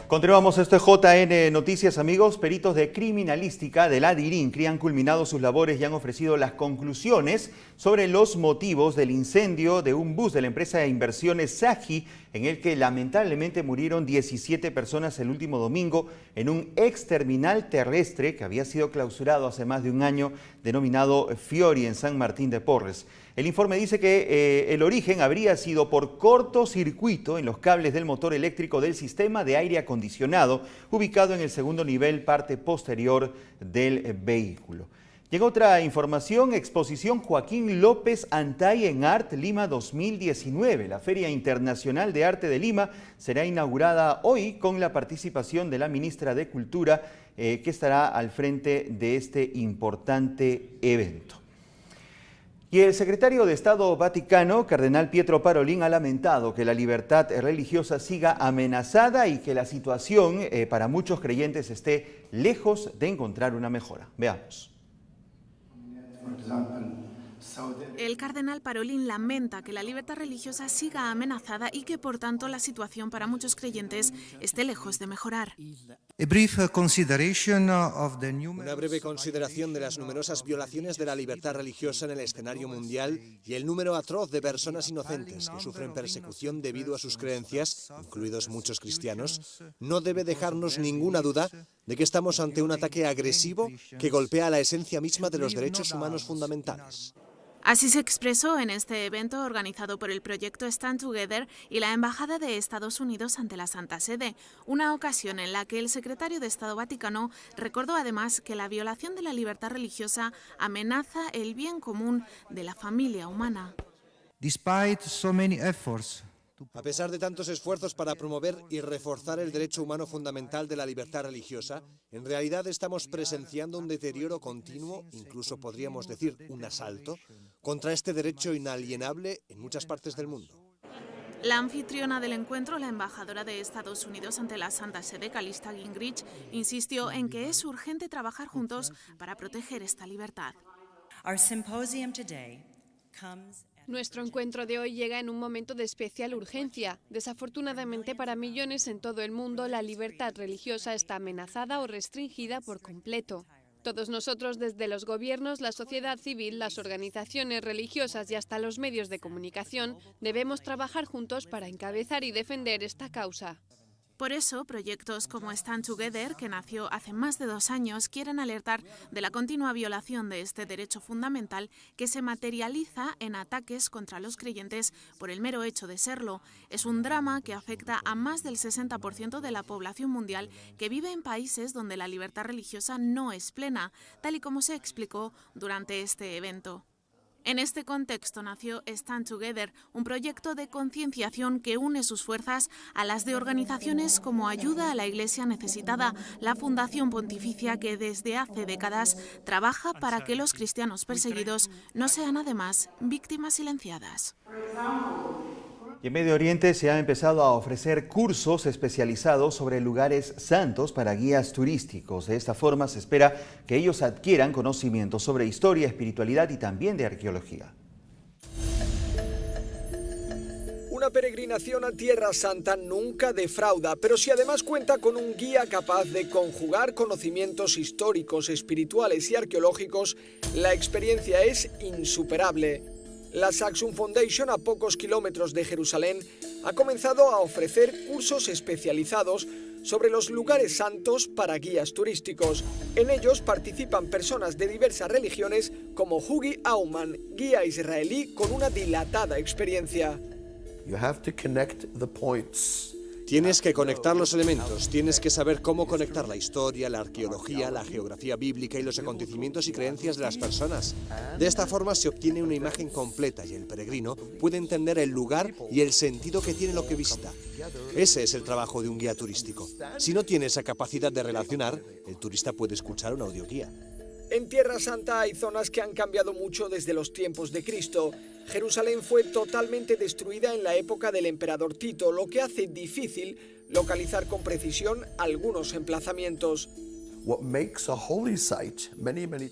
Continuamos, esto es JN Noticias, amigos. Peritos de criminalística de la DIRINCRI han culminado sus labores y han ofrecido las conclusiones sobre los motivos del incendio de un bus de la empresa de inversiones SAGI, en el que lamentablemente murieron 17 personas el último domingo en un exterminal terrestre que había sido clausurado hace más de un año, denominado Fiori, en San Martín de Porres. El informe dice que el origen habría sido por cortocircuito en los cables del motor eléctrico del sistema de aire acondicionado, ubicado en el segundo nivel, parte posterior del vehículo. Y en otra información, exposición Joaquín López Antay en Art Lima 2019. La Feria Internacional de Arte de Lima será inaugurada hoy con la participación de la ministra de Cultura, que estará al frente de este importante evento. Y el secretario de Estado Vaticano, Cardenal Pietro Parolin, ha lamentado que la libertad religiosa siga amenazada y que la situación para muchos creyentes esté lejos de encontrar una mejora. Veamos. El cardenal Parolin lamenta que la libertad religiosa siga amenazada y que, por tanto, la situación para muchos creyentes esté lejos de mejorar. Una breve consideración de las numerosas violaciones de la libertad religiosa en el escenario mundial y el número atroz de personas inocentes que sufren persecución debido a sus creencias, incluidos muchos cristianos, no debe dejarnos ninguna duda de que estamos ante un ataque agresivo que golpea la esencia misma de los derechos humanos fundamentales. Así se expresó en este evento organizado por el proyecto Stand Together y la Embajada de Estados Unidos ante la Santa Sede, una ocasión en la que el secretario de Estado Vaticano recordó además que la violación de la libertad religiosa amenaza el bien común de la familia humana. A pesar de tantos esfuerzos para promover y reforzar el derecho humano fundamental de la libertad religiosa, en realidad estamos presenciando un deterioro continuo, incluso podríamos decir un asalto, contra este derecho inalienable en muchas partes del mundo. La anfitriona del encuentro, la embajadora de Estados Unidos ante la Santa Sede, Callista Gingrich, insistió en que es urgente trabajar juntos para proteger esta libertad. Nuestro encuentro de hoy llega en un momento de especial urgencia. Desafortunadamente para millones en todo el mundo, la libertad religiosa está amenazada o restringida por completo. Todos nosotros, desde los gobiernos, la sociedad civil, las organizaciones religiosas y hasta los medios de comunicación, debemos trabajar juntos para encabezar y defender esta causa. Por eso, proyectos como Stand Together, que nació hace más de 2 años, quieren alertar de la continua violación de este derecho fundamental que se materializa en ataques contra los creyentes por el mero hecho de serlo. Es un drama que afecta a más del 60% de la población mundial que vive en países donde la libertad religiosa no es plena, tal y como se explicó durante este evento. En este contexto nació Stand Together, un proyecto de concienciación que une sus fuerzas a las de organizaciones como Ayuda a la Iglesia Necesitada, la Fundación Pontificia que desde hace décadas trabaja para que los cristianos perseguidos no sean además víctimas silenciadas. Y en Medio Oriente se han empezado a ofrecer cursos especializados sobre lugares santos para guías turísticos. De esta forma se espera que ellos adquieran conocimientos sobre historia, espiritualidad y también de arqueología. Una peregrinación a Tierra Santa nunca defrauda, pero si además cuenta con un guía capaz de conjugar conocimientos históricos, espirituales y arqueológicos, la experiencia es insuperable. La Saxum Foundation, a pocos kilómetros de Jerusalén, ha comenzado a ofrecer cursos especializados sobre los lugares santos para guías turísticos. En ellos participan personas de diversas religiones como Hugi Aumann, guía israelí con una dilatada experiencia. Tienes que conectar los elementos, tienes que saber cómo conectar la historia, la arqueología, la geografía bíblica y los acontecimientos y creencias de las personas. De esta forma se obtiene una imagen completa y el peregrino puede entender el lugar y el sentido que tiene lo que visita. Ese es el trabajo de un guía turístico. Si no tiene esa capacidad de relacionar, el turista puede escuchar una audioguía. En Tierra Santa hay zonas que han cambiado mucho desde los tiempos de Cristo. Jerusalén fue totalmente destruida en la época del emperador Tito, lo que hace difícil localizar con precisión algunos emplazamientos.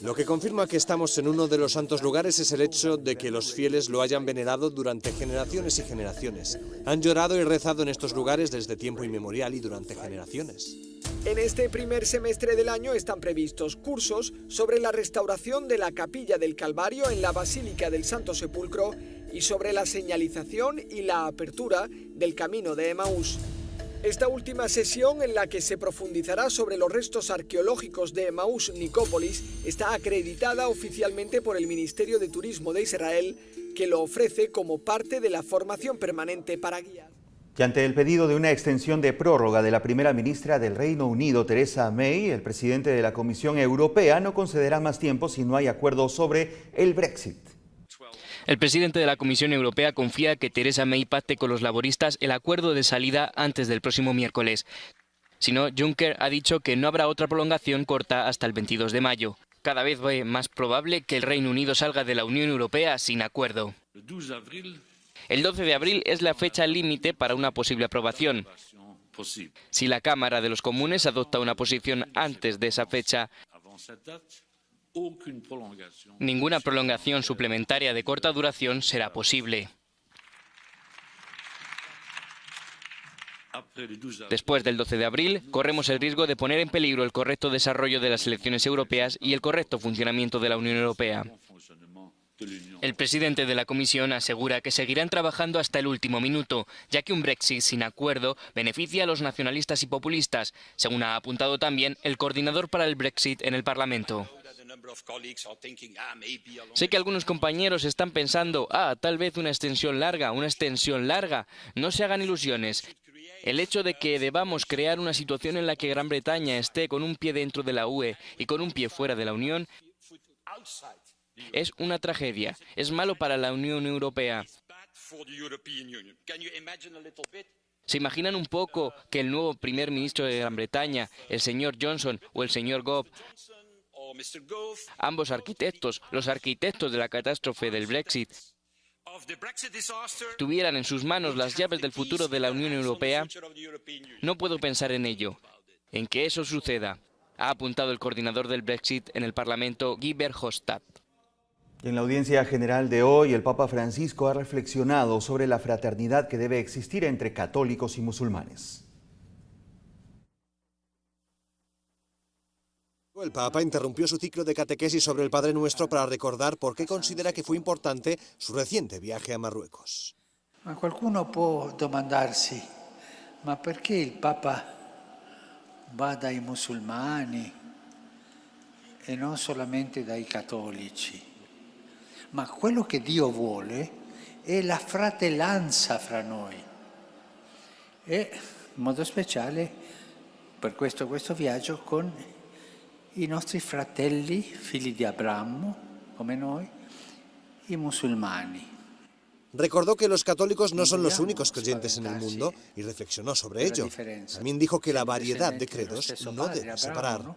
Lo que confirma que estamos en uno de los santos lugares es el hecho de que los fieles lo hayan venerado durante generaciones y generaciones. Han llorado y rezado en estos lugares desde tiempo inmemorial y durante generaciones. En este primer semestre del año están previstos cursos sobre la restauración de la Capilla del Calvario en la Basílica del Santo Sepulcro y sobre la señalización y la apertura del Camino de Emaús. Esta última sesión, en la que se profundizará sobre los restos arqueológicos de Emaús Nicópolis, está acreditada oficialmente por el Ministerio de Turismo de Israel, que lo ofrece como parte de la formación permanente para guías. Y ante el pedido de una extensión de prórroga de la primera ministra del Reino Unido, Theresa May, el presidente de la Comisión Europea no concederá más tiempo si no hay acuerdo sobre el Brexit. El presidente de la Comisión Europea confía que Theresa May pacte con los laboristas el acuerdo de salida antes del próximo miércoles. Si no, Juncker ha dicho que no habrá otra prolongación corta hasta el 22 de mayo. Cada vez ve más probable que el Reino Unido salga de la Unión Europea sin acuerdo. El 12 de abril es la fecha límite para una posible aprobación. Si la Cámara de los Comunes adopta una posición antes de esa fecha, ninguna prolongación suplementaria de corta duración será posible. Después del 12 de abril, corremos el riesgo de poner en peligro el correcto desarrollo de las elecciones europeas y el correcto funcionamiento de la Unión Europea. El presidente de la Comisión asegura que seguirán trabajando hasta el último minuto, ya que un Brexit sin acuerdo beneficia a los nacionalistas y populistas, según ha apuntado también el coordinador para el Brexit en el Parlamento. Sé que algunos compañeros están pensando, tal vez una extensión larga. No se hagan ilusiones. El hecho de que debamos crear una situación en la que Gran Bretaña esté con un pie dentro de la UE y con un pie fuera de la Unión es una tragedia. Es malo para la Unión Europea. ¿Se imaginan un poco que el nuevo primer ministro de Gran Bretaña, el señor Johnson o el señor Gove, ambos arquitectos, los arquitectos de la catástrofe del Brexit, tuvieran en sus manos las llaves del futuro de la Unión Europea? No puedo pensar en ello, en que eso suceda, ha apuntado el coordinador del Brexit en el Parlamento, Guy Verhofstadt. En la audiencia general de hoy, el Papa Francisco ha reflexionado sobre la fraternidad que debe existir entre católicos y musulmanes. El Papa interrumpió su ciclo de catequesis sobre el Padre Nuestro para recordar por qué considera que fue importante su reciente viaje a Marruecos. Ma qualcuno può domandarsi, ma perché il Papa va dai musulmani e non solamente dai cattolici? Ma quello che Dio vuole è la fratellanza fra noi. E in modo speciale per questo viaggio con i nostri fratelli, figli di Abramo, come noi, i musulmani. Recordó que los católicos no son los únicos creyentes en el mundo y reflexionó sobre ello. También dijo que la variedad de credos no debe separar.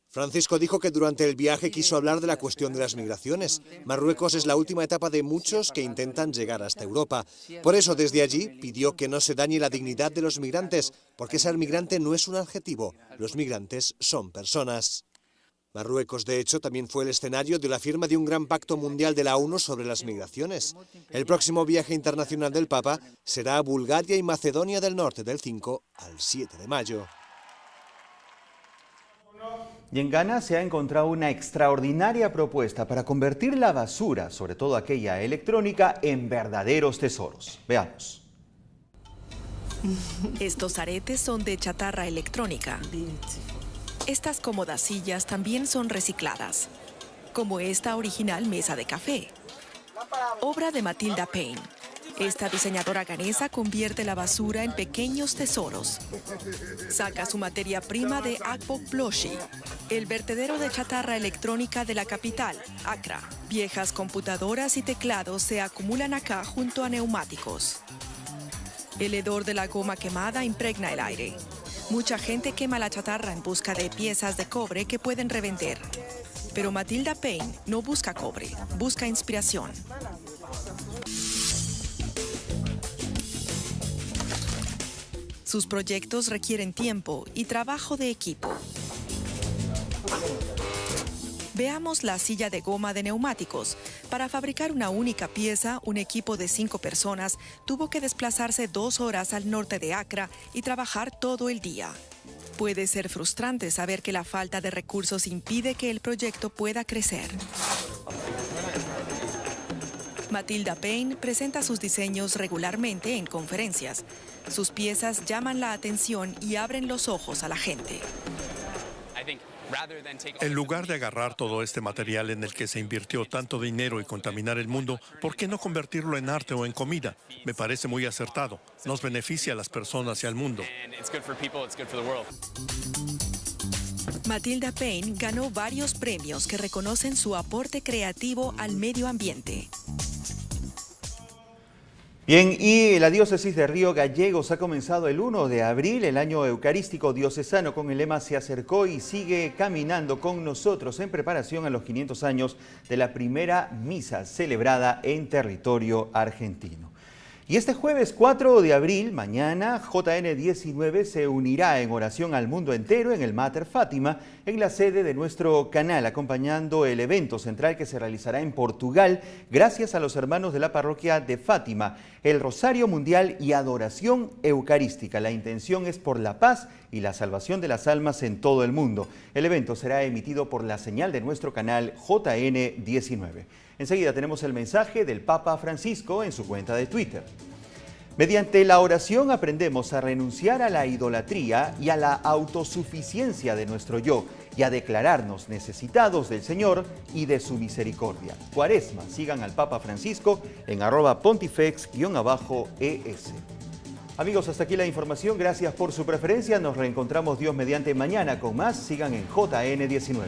Francisco dijo que durante el viaje quiso hablar de la cuestión de las migraciones. Marruecos es la última etapa de muchos que intentan llegar hasta Europa. Por eso, desde allí, pidió que no se dañe la dignidad de los migrantes, porque ser migrante no es un adjetivo, los migrantes son personas. Marruecos, de hecho, también fue el escenario de la firma de un gran pacto mundial de la ONU sobre las migraciones. El próximo viaje internacional del Papa será a Bulgaria y Macedonia del Norte del 5 al 7 de mayo. Y en Ghana se ha encontrado una extraordinaria propuesta para convertir la basura, sobre todo aquella electrónica, en verdaderos tesoros. Veamos. Estos aretes son de chatarra electrónica. Estas cómodas sillas también son recicladas, como esta original mesa de café, obra de Matilda Payne. Esta diseñadora ghanesa convierte la basura en pequeños tesoros. Saca su materia prima de Akpo Ploshi, el vertedero de chatarra electrónica de la capital, Accra. Viejas computadoras y teclados se acumulan acá junto a neumáticos. El hedor de la goma quemada impregna el aire. Mucha gente quema la chatarra en busca de piezas de cobre que pueden revender. Pero Matilda Payne no busca cobre, busca inspiración. Sus proyectos requieren tiempo y trabajo de equipo. Veamos la silla de goma de neumáticos. Para fabricar una única pieza, un equipo de 5 personas tuvo que desplazarse 2 horas al norte de Accra y trabajar todo el día. Puede ser frustrante saber que la falta de recursos impide que el proyecto pueda crecer. Matilda Payne presenta sus diseños regularmente en conferencias. Sus piezas llaman la atención y abren los ojos a la gente. En lugar de agarrar todo este material en el que se invirtió tanto dinero y contaminar el mundo, ¿por qué no convertirlo en arte o en comida? Me parece muy acertado. Nos beneficia a las personas y al mundo. Matilda Payne ganó varios premios que reconocen su aporte creativo al medio ambiente. Bien, y la diócesis de Río Gallegos ha comenzado el 1 de abril el año eucarístico diocesano con el lema "Se acercó y sigue caminando con nosotros" en preparación a los 500 años de la primera misa celebrada en territorio argentino. Y este jueves 4 de abril, mañana, JN19 se unirá en oración al mundo entero en el Mater Fátima, en la sede de nuestro canal, acompañando el evento central que se realizará en Portugal, gracias a los hermanos de la parroquia de Fátima, el Rosario Mundial y Adoración Eucarística. La intención es por la paz y la salvación de las almas en todo el mundo. El evento será emitido por la señal de nuestro canal JN19. Enseguida tenemos el mensaje del Papa Francisco en su cuenta de Twitter. Mediante la oración aprendemos a renunciar a la idolatría y a la autosuficiencia de nuestro yo y a declararnos necesitados del Señor y de su misericordia. Cuaresma, sigan al Papa Francisco en @pontifex_es. Amigos, hasta aquí la información. Gracias por su preferencia. Nos reencontramos Dios mediante mañana con más. Sigan en JN19.